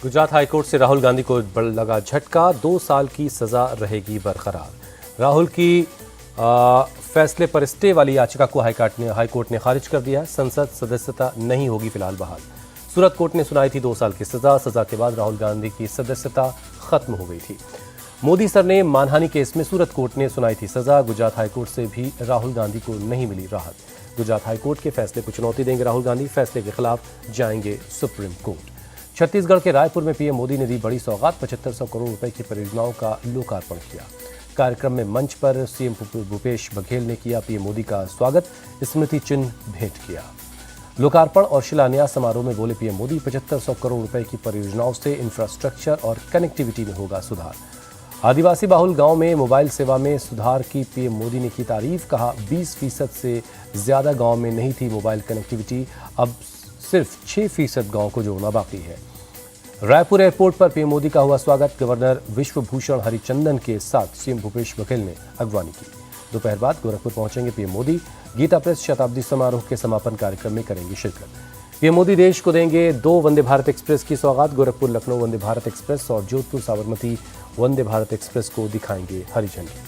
Gujarat high court से राहुल गांधी को लगा झटका, 2 साल की सजा रहेगी बरकरार। राहुल की फैसले पर स्टे वाली याचिका को हाईकोर्ट ने खारिज कर दिया है। संसद सदस्यता नहीं होगी फिलहाल बहाल। सूरत कोर्ट ने सुनाई थी 2 साल की सजा के बाद राहुल गांधी की सदस्यता खत्म हो गई थी। मोदी सर ने मानहानि केस में सूरत कोर्ट ने सुनाई थी सजा। गुजरात हाईकोर्ट से भी राहुल गांधी को नहीं मिली राहत। गुजरात हाईकोर्ट के फैसले को चुनौती देंगे राहुल गांधी, फैसले के खिलाफ जाएंगे सुप्रीम कोर्ट। छत्तीसगढ़ के रायपुर में पीएम मोदी ने दी बड़ी सौगात, 7500 करोड़ रुपए की परियोजनाओं का लोकार्पण किया। कार्यक्रम में मंच पर सीएम भूपेश बघेल ने किया पीएम मोदी का स्वागत, स्मृति चिन्ह भेंट किया। लोकार्पण और शिलान्यास समारोह में बोले पीएम मोदी, 7500 करोड़ रुपए की परियोजनाओं से इंफ्रास्ट्रक्चर और कनेक्टिविटी में होगा सुधार। आदिवासी बाहुल गांव में मोबाइल सेवा में सुधार की पीएम मोदी ने की तारीफ, कहा 20% से ज्यादा गांव में नहीं थी मोबाइल कनेक्टिविटी, अब सिर्फ 6% गांव को जोड़ना बाकी है। रायपुर एयरपोर्ट पर पीएम मोदी का हुआ स्वागत, गवर्नर विश्वभूषण हरिचंदन के साथ सीएम भूपेश बघेल ने अगवानी की। दोपहर बाद गोरखपुर पहुंचेंगे पीएम मोदी, गीता प्रेस शताब्दी समारोह के समापन कार्यक्रम में करेंगे शिरकत। पीएम मोदी देश को देंगे 2 वंदे भारत एक्सप्रेस की सौगात, गोरखपुर लखनऊ वंदे भारत एक्सप्रेस और जोधपुर साबरमती वंदे भारत एक्सप्रेस को दिखाएंगे हरी झंडी।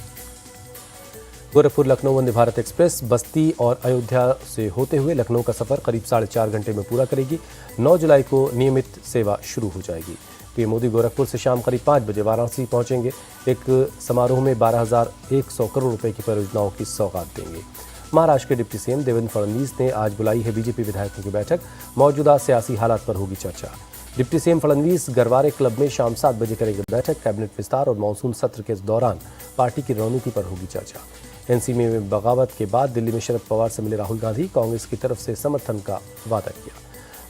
गोरखपुर लखनऊ वंदे भारत एक्सप्रेस बस्ती और अयोध्या से होते हुए लखनऊ का सफर करीब 4.5 घंटे में पूरा करेगी। 9 जुलाई को नियमित सेवा शुरू हो जाएगी। पीएम मोदी गोरखपुर से शाम करीब 5 बजे वाराणसी पहुंचेंगे। एक समारोह में 12,100 करोड़ रुपए की परियोजनाओं की सौगात देंगे। महाराष्ट्र के डिप्टी सीएम देवेंद्र फडणवीस ने आज बुलाई है बीजेपी विधायकों की बैठक, मौजूदा सियासी हालात पर होगी चर्चा। Deputy CM Fadnavis Garware club में शाम 7 बजे करेंगे बैठक, कैबिनेट विस्तार और मानसून सत्र के दौरान पार्टी की रणनीति पर होगी चर्चा। एनसी में बगावत के बाद दिल्ली में शरद पवार से मिले राहुल गांधी, कांग्रेस की तरफ से समर्थन का वादा किया।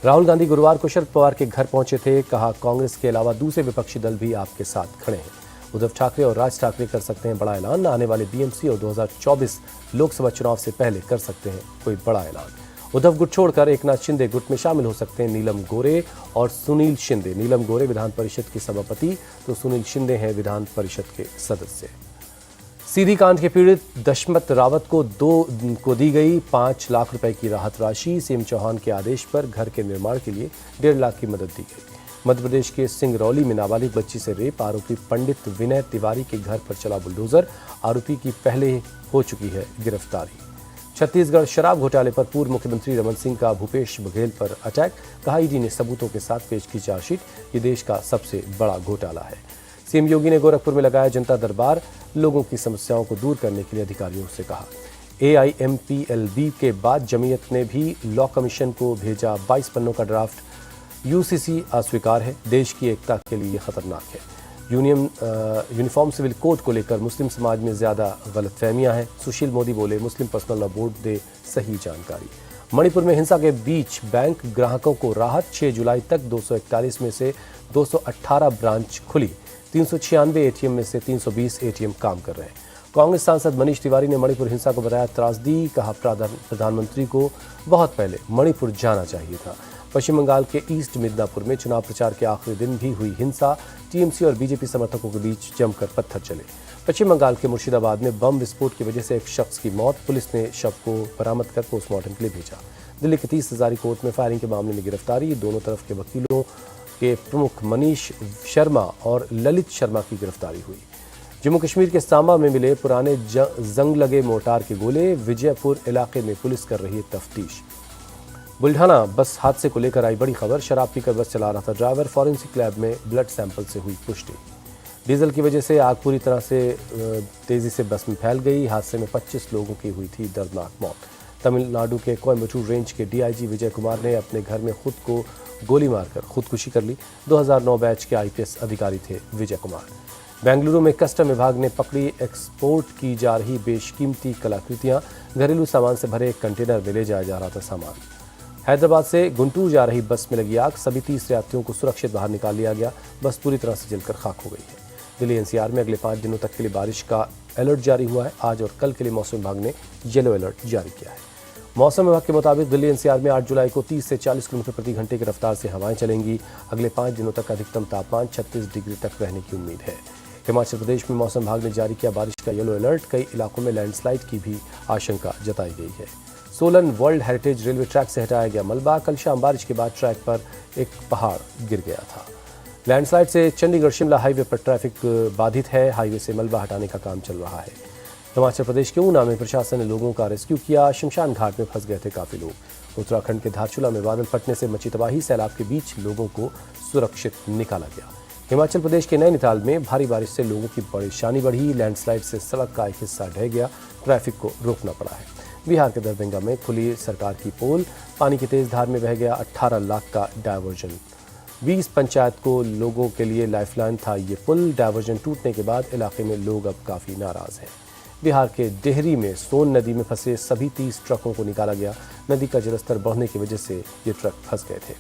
राहुल गांधी गुरुवार को शरद पवार के घर पहुंचे थे, कहा कांग्रेस के अलावा दूसरे विपक्षी दल भी आपके साथ खड़े हैं। उद्धव ठाकरे और राज ठाकरे कर सकते हैं बड़ा ऐलान, आने वाले बीएमसी और 2024 लोकसभा चुनाव से पहले कर सकते हैं कोई बड़ा ऐलान। उद्धव गुट छोड़कर एकनाथ शिंदे गुट में शामिल हो सकते हैं नीलम गोरे और सुनील शिंदे। नीलम गोरे विधान परिषद के सभापति तो सुनील शिंदे हैं विधान परिषद के सदस्य। सीधी कांड के पीड़ित दशमत रावत को दी गई 5 लाख रुपए की राहत राशि। सीएम चौहान के आदेश पर घर के निर्माण के लिए 1.5 लाख की मदद दी गई। मध्य प्रदेश के सिंगरौली में नाबालिग बच्ची से रेप, आरोपी पंडित विनय तिवारी के घर पर चला बुलडोजर, आरोपी की पहले हो चुकी है गिरफ्तारी। छत्तीसगढ़ शराब घोटाले पर पूर्व मुख्यमंत्री रमन सिंह का भूपेश बघेल पर अटैक, कहा ईडी ने सबूतों के साथ पेश की चार्जशीट, ये देश का सबसे बड़ा घोटाला है। सीएम योगी ने गोरखपुर में लगाया जनता दरबार, लोगों की समस्याओं को दूर करने के लिए अधिकारियों से कहा। AIMPLB के बाद जमीयत ने भी लॉ कमीशन को भेजा 22 पन्नों का ड्राफ्ट। यूसीसी अस्वीकार है, देश की एकता के लिए खतरनाक है। यूनिफॉर्म सिविल कोड को लेकर मुस्लिम समाज में ज्यादा गलतफहमियां हैं। सुशील मोदी बोले मुस्लिम पर्सनल लॉ बोर्ड दे सही जानकारी। मणिपुर में हिंसा के बीच बैंक ग्राहकों को राहत, 6 जुलाई तक 241 में से 218 ब्रांच खुली, 396 एटीएम में से 320 एटीएम काम कर रहे हैं। कांग्रेस सांसद मनीष तिवारी ने मणिपुर हिंसा को बताया त्रासदी, कहा प्रधानमंत्री को बहुत पहले मणिपुर जाना चाहिए था। पश्चिम बंगाल के ईस्ट मिदनापुर में चुनाव प्रचार के आखिरी दिन भी हुई हिंसा, टीएमसी और बीजेपी समर्थकों के बीच जमकर पत्थर चले। पश्चिम बंगाल के मुर्शिदाबाद में बम विस्फोट की वजह से एक शख्स की मौत, पुलिस ने शव को बरामद कर पोस्टमार्टम के लिए भेजा। दिल्ली के 30 हजारी कोर्ट में फायरिंग के मामले में गिरफ्तारी, दोनों तरफ के वकीलों के प्रमुख मनीष शर्मा और ललित शर्मा की गिरफ्तारी हुई। जम्मू कश्मीर के सांबा में मिले पुराने जंग लगे मोर्टार के गोले, विजयपुर इलाके में पुलिस कर रही है तफ्तीश। बुल्ढाना बस हादसे को लेकर आई बड़ी खबर, शराब पीकर बस चला रहा था ड्राइवर, फॉरेंसिक लैब में ब्लड सैंपल से हुई पुष्टि। डीजल की वजह से आग पूरी तरह से तेजी से बस में फैल गई, हादसे में 25 लोगों की हुई थी दर्दनाक मौत। तमिलनाडु के कोयम्बटूर रेंज के डीआईजी विजय कुमार ने अपने घर में खुद को गोली मारकर खुदकुशी कर ली। 2009 बैच के आईपीएस अधिकारी थे विजय कुमार। बेंगलुरु में कस्टम विभाग ने पकड़ी एक्सपोर्ट की जा रही बेशकीमती कलाकृतियां, घरेलू सामान से भरे एक कंटेनर में ले जाया जा रहा था सामान। हैदराबाद से गुंटूर जा रही बस में लगी आग, सभी 30 यात्रियों को सुरक्षित बाहर निकाल लिया गया, बस पूरी तरह से जलकर खाक हो गई है। दिल्ली एनसीआर में अगले 5 दिनों तक के लिए बारिश का अलर्ट जारी हुआ है। आज और कल के लिए मौसम विभाग ने येलो अलर्ट जारी किया है। मौसम विभाग के मुताबिक दिल्ली एनसीआर में 8 जुलाई को 30 से 40 किलोमीटर प्रति घंटे की रफ्तार से हवाएं चलेंगी। अगले 5 दिनों तक अधिकतम तापमान 36 डिग्री तक रहने की उम्मीद है। हिमाचल प्रदेश में मौसम विभाग ने जारी किया बारिश का येलो अलर्ट, कई इलाकों में लैंडस्लाइड की भी आशंका जताई गई है। Solan world heritage railway track से हटाया गया मलबा, कल शाम बारिश के बाद ट्रैक पर एक पहाड़ गिर गया था। लैंडस्लाइड से चंडीगढ़ शिमला हाईवे पर ट्रैफिक बाधित है। हाईवे से मलबा हटाने का काम चल रहा है। हिमाचल प्रदेश के ऊना में प्रशासन ने लोगों का रेस्क्यू किया। शमशान घाट में फंस गए थे काफी लोग। उत्तराखंड के धारचूला में बादल फटने से मची तबाही। सैलाब के बीच लोगों को सुरक्षित निकाला गया। हिमाचल प्रदेश के नैनीताल में भारी बारिश से लोगों की परेशानी बढ़ी। लैंडस्लाइड से सड़क का एक हिस्सा ढह गया। ट्रैफिक को रोकना पड़ा है। बिहार के दरभंगा में खुली सरकार की पोल। पानी की तेज धार में बह गया 18 लाख का डायवर्जन। 20 पंचायत को लोगों के लिए लाइफलाइन था ये पुल। डायवर्जन टूटने के बाद इलाके में लोग अब काफ़ी नाराज हैं। बिहार के डेहरी में सोन नदी में फंसे सभी 30 ट्रकों को निकाला गया। नदी का जलस्तर बढ़ने की वजह से ये ट्रक फंस गए थे।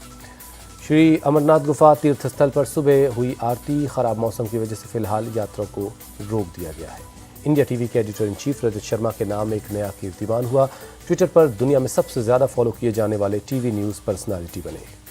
श्री अमरनाथ गुफा तीर्थ स्थल पर सुबह हुई आरती। खराब मौसम की वजह से फिलहाल यात्रा को रोक दिया गया है। इंडिया टीवी के editor in chief Rajat Sharma के नाम एक नया कीर्तिमान हुआ। ट्विटर पर दुनिया में सबसे ज्यादा फॉलो किए जाने वाले टीवी न्यूज़ पर्सनालिटी बने।